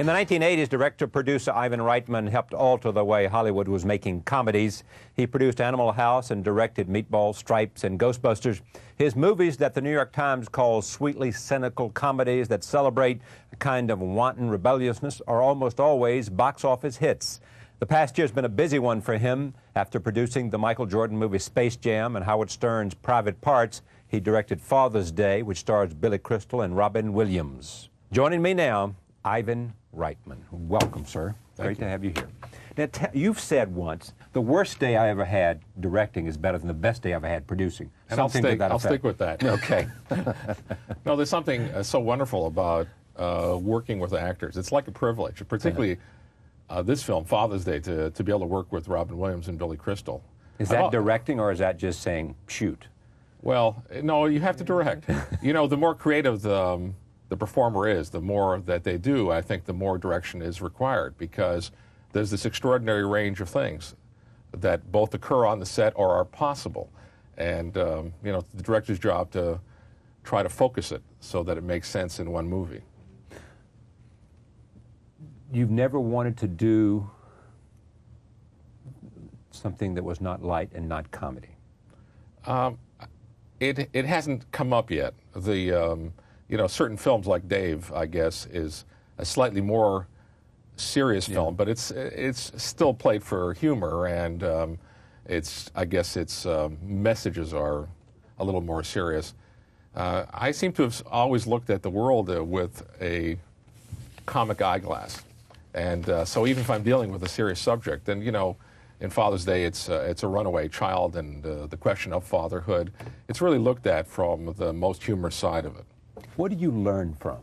In the 1980s, director-producer Ivan Reitman helped alter the way Hollywood was making comedies. He produced Animal House and directed Meatballs, Stripes, and Ghostbusters. His movies that the New York Times calls sweetly cynical comedies that celebrate a kind of wanton rebelliousness are almost always box office hits. The past year's been a busy one for him. After producing the Michael Jordan movie Space Jam and Howard Stern's Private Parts, he directed Father's Day, which stars Billy Crystal and Robin Williams. Joining me now, Ivan Reitman. Welcome, sir. Great to have you here. Now, you've said once, the worst day I ever had directing is better than the best day I ever had producing. And I'll stick with that. Okay. No, there's something so wonderful about working with actors. It's like a privilege, particularly this film, Father's Day, to be able to work with Robin Williams and Billy Crystal. Is that directing, or is that just saying, shoot? Well, no, you have to direct. You know, the more creative the performer is, the more that they do, I think the more direction is required, because there's this extraordinary range of things that both occur on the set or are possible. And, you know, the director's job to try to focus it so that it makes sense in one movie. You've never wanted to do something that was not light and not comedy? It hasn't come up yet. You know, certain films like Dave, I guess, is a slightly more serious film, but it's still played for humor, and I guess its messages are a little more serious. I seem to have always looked at the world with a comic eyeglass, and so even if I'm dealing with a serious subject, then, you know, in Father's Day, it's a runaway child and the question of fatherhood. It's really looked at from the most humorous side of it. What do you learn from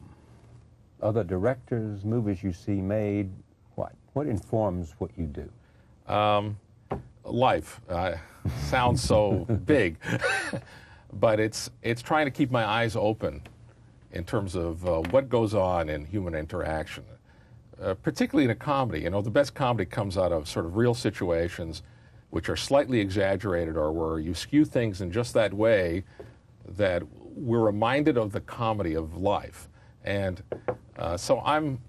other directors, movies you see made? What informs what you do? Life. Sounds so big, but it's trying to keep my eyes open in terms of what goes on in human interaction, particularly in a comedy. You know, the best comedy comes out of sort of real situations which are slightly exaggerated, or where you skew things in just that way that we're reminded of the comedy of life. And so I'm,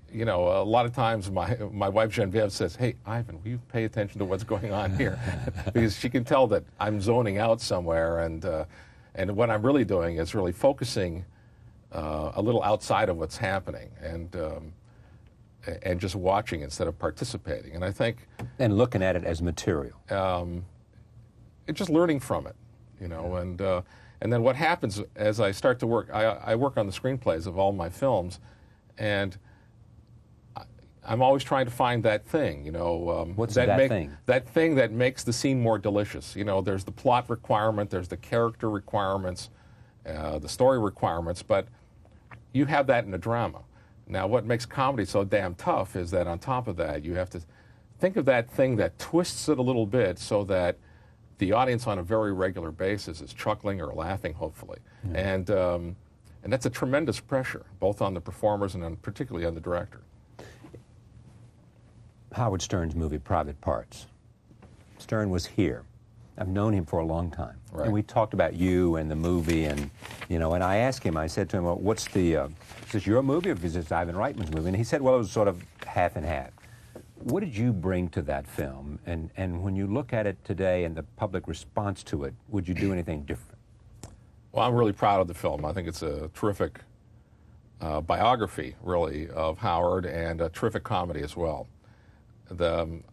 you know, a lot of times my wife Genevieve says, "Hey, Ivan, will you pay attention to what's going on here?" Because she can tell that I'm zoning out somewhere, and what I'm really doing is really focusing a little outside of what's happening, and just watching instead of participating. And I think... And looking at it as material. It's just learning from it, you know, and then what happens as I start to work, I work on the screenplays of all my films, and I'm always trying to find that thing, you know. What's that thing? That thing that makes the scene more delicious. You know, there's the plot requirement, there's the character requirements, the story requirements, but you have that in a drama. Now, what makes comedy so damn tough is that on top of that, you have to think of that thing that twists it a little bit so that the audience on a very regular basis is chuckling or laughing, hopefully. And that's a tremendous pressure, both on the performers and particularly on the director. Howard Stern's movie, Private Parts. Stern was here. I've known him for a long time. Right. And we talked about you and the movie, and, you know, and I asked him, I said to him, well, what's the, is this your movie or is this Ivan Reitman's movie? And he said, well, it was sort of half and half. What did you bring to that film? And when you look at it today and the public response to it, would you do anything different? Well, I'm really proud of the film. I think it's a terrific biography, really, of Howard, and a terrific comedy as well.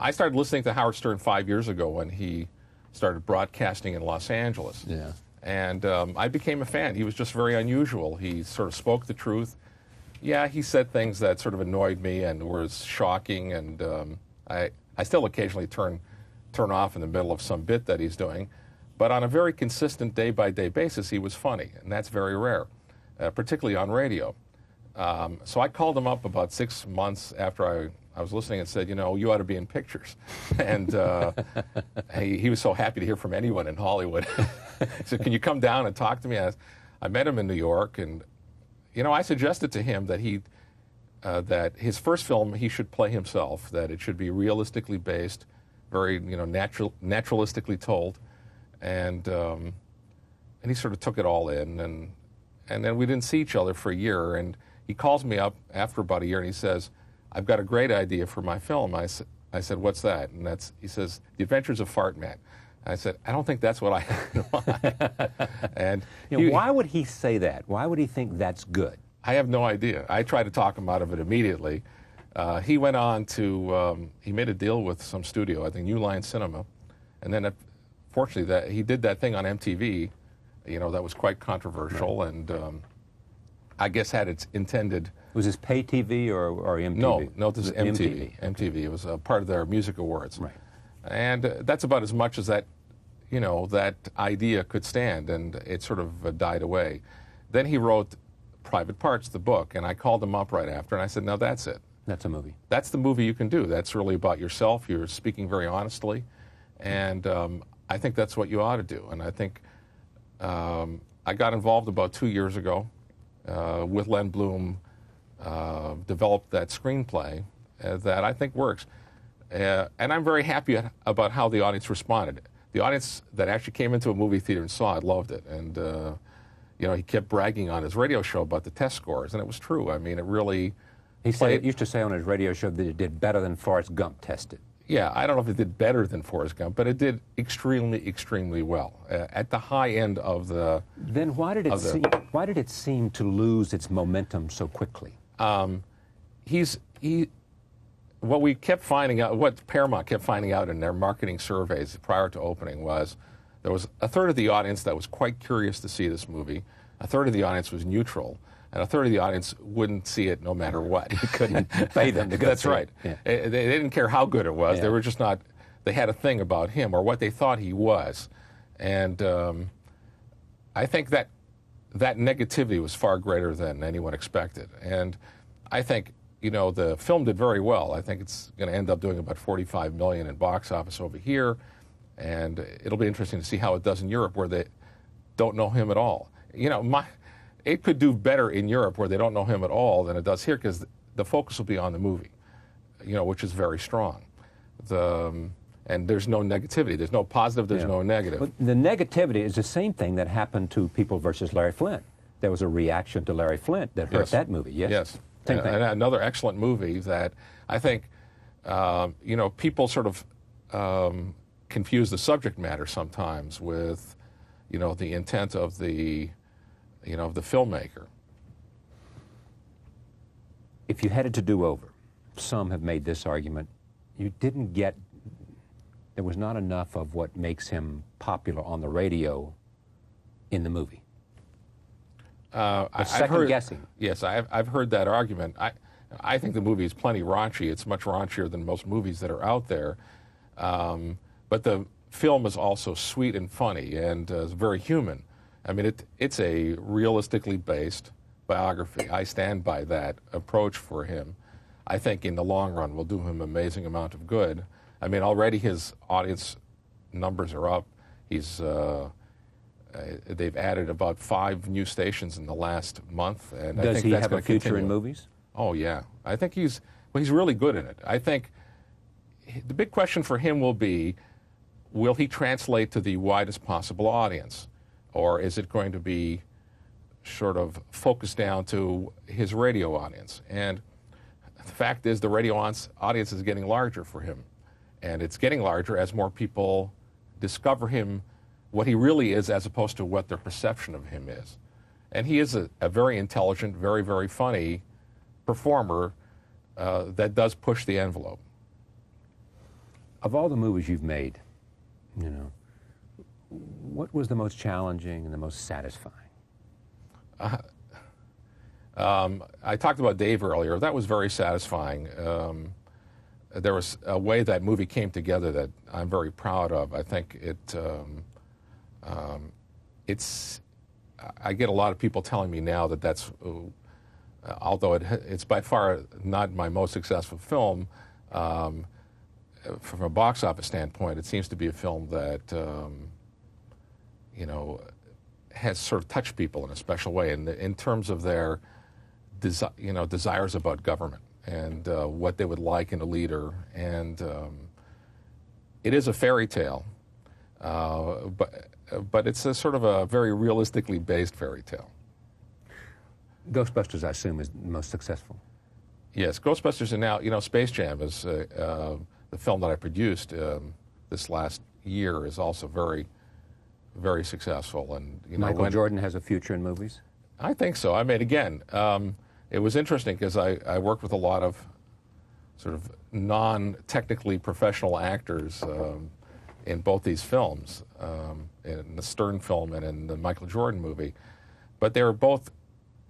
I started listening to Howard Stern 5 years ago when he started broadcasting in Los Angeles. Yeah. And I became a fan. He was just very unusual. He sort of spoke the truth. Yeah, he said things that sort of annoyed me and was shocking, and I still occasionally turn off in the middle of some bit that he's doing. But on a very consistent day-by-day basis, he was funny, and that's very rare, particularly on radio. So I called him up about 6 months after I was listening and said, you know, you ought to be in pictures. And he was so happy to hear from anyone in Hollywood. He said, can you come down and talk to me? I met him in New York, and, you know, I suggested to him that that his first film he should play himself, that it should be realistically based, very, you know, naturalistically told, and he sort of took it all in, and then we didn't see each other for a year, and he calls me up after about a year and he says, "I've got a great idea for my film." I said, "What's that?" And he says, "The Adventures of Fart Man." I said, "I don't think that's what I have in mind." And why would he say that? Why would he think that's good? I have no idea. I tried to talk him out of it immediately. He went on to, he made a deal with some studio, I think New Line Cinema, and then fortunately he did that thing on MTV, that was quite controversial, right. And I guess had its intended... Was this pay TV or MTV? No, this is MTV. MTV. It was a part of their music awards. Right. And that's about as much as that idea could stand, and it sort of died away. Then he wrote Private Parts, the book, and I called him up right after, and I said, "No, that's it. That's a movie. That's the movie you can do. That's really about yourself. You're speaking very honestly, and I think that's what you ought to do." And I think I got involved about 2 years ago with Len Bloom, developed that screenplay that I think works. And I'm very happy about how the audience responded. The audience that actually came into a movie theater and saw it loved it. And, he kept bragging on his radio show about the test scores, and it was true. I mean, it really... He used to say on his radio show that it did better than Forrest Gump tested. Yeah, I don't know if it did better than Forrest Gump, but it did extremely, extremely well at the high end of the... Then why did it seem to lose its momentum so quickly? What we kept finding out, what Paramount kept finding out in their marketing surveys prior to opening was there was a third of the audience that was quite curious to see this movie, a third of the audience was neutral, and a third of the audience wouldn't see it no matter what. You couldn't pay them to go That's see right. it. Yeah. They didn't care how good it was. Yeah. They were just not, they had a thing about him or what they thought he was. And I think that negativity was far greater than anyone expected. And I think, the film did very well. I think it's going to end up doing about $45 million in box office over here. And it'll be interesting to see how it does in Europe, where they don't know him at all. It could do better in Europe, where they don't know him at all, than it does here, because the focus will be on the movie, which is very strong. And there's no negativity. There's no positive. There's no negative. But the negativity is the same thing that happened to People versus Larry Flint. There was a reaction to Larry Flint that hurt that movie. Yes. Yes. Same thing. And another excellent movie that I think, people sort of confuse the subject matter sometimes with, the intent of the filmmaker. If you had it to do over, some have made this argument, you didn't get, there was not enough of what makes him popular on the radio in the movie. Second guessing. Yes, I've heard that argument. I think the movie is plenty raunchy. It's much raunchier than most movies that are out there. But the film is also sweet and funny and very human. I mean, it's a realistically based biography. I stand by that approach for him. I think in the long run will do him an amazing amount of good. I mean, already his audience numbers are up. They've added about 5 new stations in the last month, and Does I think he that's have a going to future continue. in movies? Oh yeah, I think he's really good in it. I think the big question for him will be, will he translate to the widest possible audience, or is it going to be sort of focused down to his radio audience? And the fact is, the radio audience is getting larger for him, and it's getting larger as more people discover him, what he really is, as opposed to what their perception of him is. And he is a very intelligent, very, very funny performer that does push the envelope. Of all the movies you've made, what was the most challenging and the most satisfying? I talked about Dave earlier. That was very satisfying. There was a way that movie came together that I'm very proud of. I think I get a lot of people telling me now that that's, although it's by far not my most successful film, from a box office standpoint, it seems to be a film that, has sort of touched people in a special way in terms of their, desires about government and what they would like in a leader. And it is a fairy tale, but it's a sort of a very realistically based fairy tale. Ghostbusters, I assume, is the most successful. Yes, Ghostbusters, and now, Space Jam is the film that I produced this last year is also very, very successful. And Michael Jordan has a future in movies? I think so. I mean, again, it was interesting because I worked with a lot of sort of non-technically professional actors in both these films, in the Stern film and in the Michael Jordan movie. But they were both,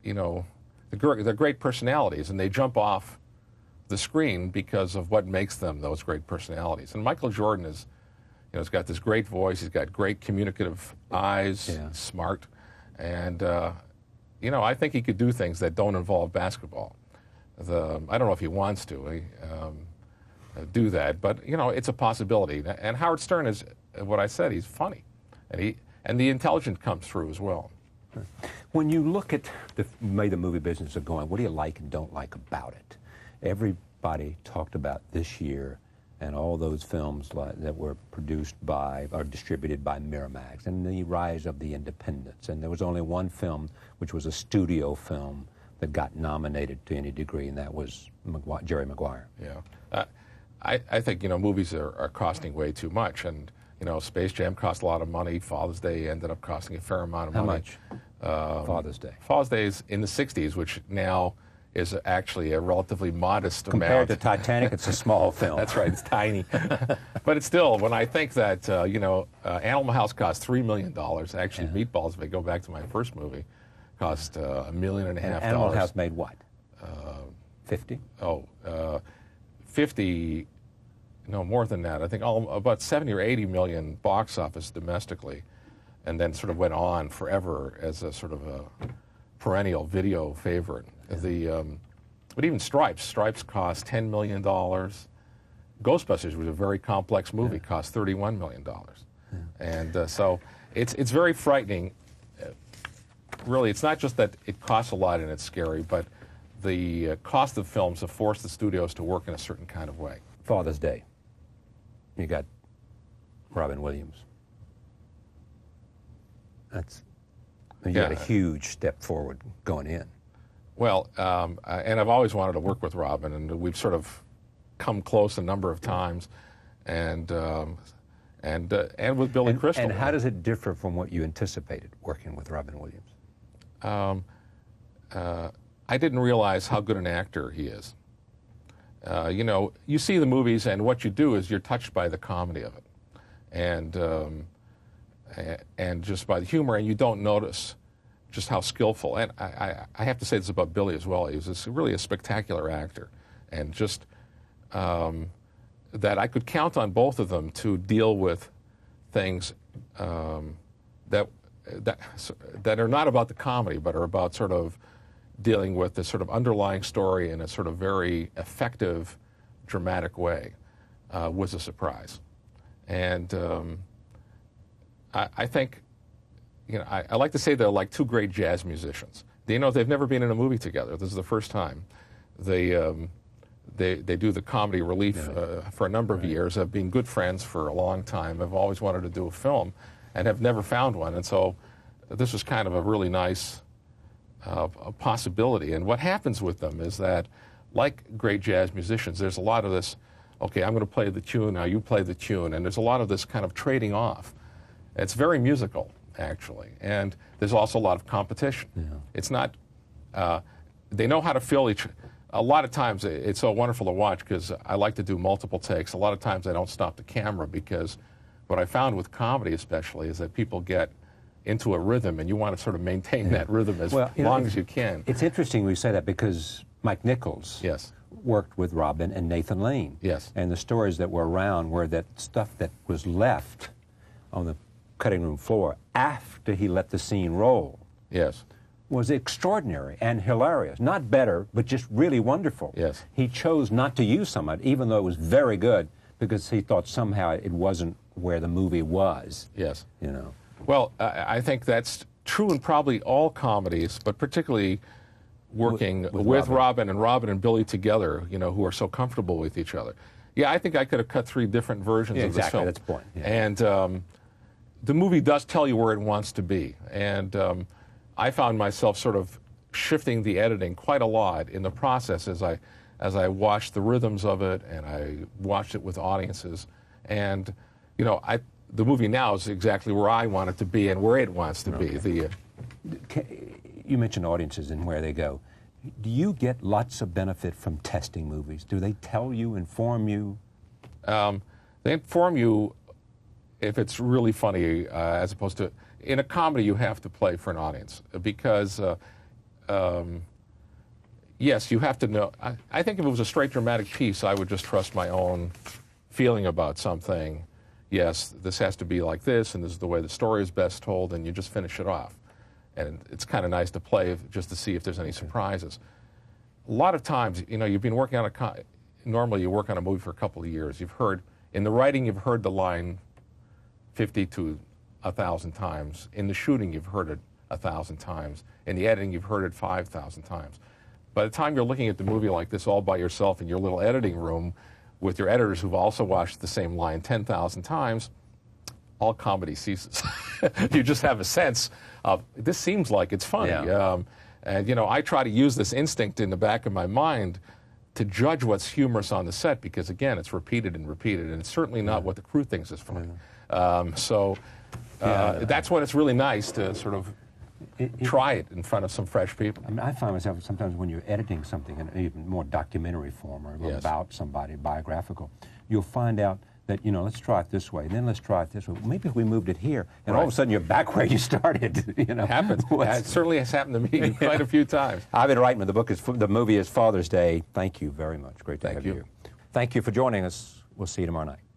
they're great personalities, and they jump off the screen because of what makes them those great personalities. And Michael Jordan is, he's got this great voice, he's got great communicative eyes, smart, and I think he could do things that don't involve basketball. I don't know if he wants to do that, but it's a possibility. And Howard Stern is what I said. He's funny, and the intelligence comes through as well. When you look at the way the movie business is going, what do you like and don't like about it? Everybody talked about this year and all those films that were produced by or distributed by Miramax and the rise of the independents. And there was only one film, which was a studio film, that got nominated to any degree, and that was Jerry Maguire. Yeah. I think, movies are costing way too much. And, Space Jam cost a lot of money. Father's Day ended up costing a fair amount of money. How much? Father's Day? Father's Day is in the 60s, which now is actually a relatively modest amount. Compared to Titanic, it's a small film. That's right, it's tiny. But it's still, when I think that, Animal House cost $3 million. Actually, Meatballs, if I go back to my first movie, cost $1.5 million. Animal House made what? 50? 50, no, more than that. I think about 70 or 80 million box office domestically, and then sort of went on forever as a sort of a perennial video favorite. But even Stripes cost $10 million. Ghostbusters was a very complex movie, cost $31 million. And so it's very frightening. Really, it's not just that it costs a lot and it's scary, but the cost of films have forced the studios to work in a certain kind of way. Father's Day. You got Robin Williams. You got a huge step forward going in. Well, and I've always wanted to work with Robin, and we've sort of come close a number of times, and with Billy Crystal. And how does it differ from what you anticipated working with Robin Williams? I didn't realize how good an actor he is. You see the movies, and what you do is you're touched by the comedy of it, and just by the humor, and you don't notice just how skillful. And I have to say this about Billy as well. He was really a spectacular actor, and just that I could count on both of them to deal with things that are not about the comedy, but are about sort of dealing with this sort of underlying story in a sort of very effective, dramatic way, was a surprise. And I think, I like to say they're like two great jazz musicians. They've never been in a movie together. This is the first time. They do the comedy relief for a number of years, have been good friends for a long time, have always wanted to do a film, and have never found one. And so this was kind of a really nice a possibility. And what happens with them is that, like great jazz musicians, there's a lot of this, okay, I'm going to play the tune, now you play the tune, and there's a lot of this kind of trading off. It's very musical, actually, and there's also a lot of competition. Yeah. It's not, they know how to fill a lot of times it's so wonderful to watch because I like to do multiple takes. A lot of times I don't stop the camera because what I found with comedy especially is that people get into a rhythm, and you want to sort of maintain that rhythm as long as you can. It's interesting we say that because Mike Nichols worked with Robin and Nathan Lane. Yes. And the stories that were around were that stuff that was left on the cutting room floor after he let the scene roll. Yes. Was extraordinary and hilarious. Not better, but just really wonderful. Yes. He chose not to use some of it, even though it was very good, because he thought somehow it wasn't where the movie was. Yes. Well, I think that's true in probably all comedies, but particularly working with Robin and Billy together, who are so comfortable with each other. Yeah, I think I could have cut 3 different versions of this film. Exactly, that's the point. Yeah. And the movie does tell you where it wants to be. And I found myself sort of shifting the editing quite a lot in the process as I watched the rhythms of it and I watched it with audiences. And, you know, the movie now is exactly where I want it to be and where it wants to be. You mentioned audiences and where they go. Do you get lots of benefit from testing movies? Do they tell you, inform you? They inform you if it's really funny, as opposed to, in a comedy you have to play for an audience because, yes, you have to know. I think if it was a straight dramatic piece, I would just trust my own feeling about something. Yes, this has to be like this, and this is the way the story is best told, and you just finish it off. And it's kind of nice to play just to see if there's any surprises. A lot of times, you know, you've been working on normally you work on a movie for a couple of years. You've heard, in the writing, you've heard the line 50 to 1,000 times. In the shooting, you've heard it 1,000 times. In the editing, you've heard it 5,000 times. By the time you're looking at the movie like this all by yourself in your little editing room with your editors who've also watched the same line 10,000 times, all comedy ceases. You just have a sense of, this seems like it's funny. Yeah. And, you know, I try to use this instinct in the back of my mind to judge what's humorous on the set because, again, it's repeated and repeated, and it's certainly not what the crew thinks is funny. That's when it's really nice to sort of try it in front of some fresh people. I mean, I find myself sometimes when you're editing something in even more documentary form or about somebody, biographical, you'll find out that, you know, let's try it this way, then let's try it this way. Maybe if we moved it here, and all of a sudden you're back where you started. You know, it happens. It certainly has happened to me quite a few times. Ivan Reitman, the movie is Father's Day. Thank you very much. Great to have you here. Thank you for joining us. We'll see you tomorrow night.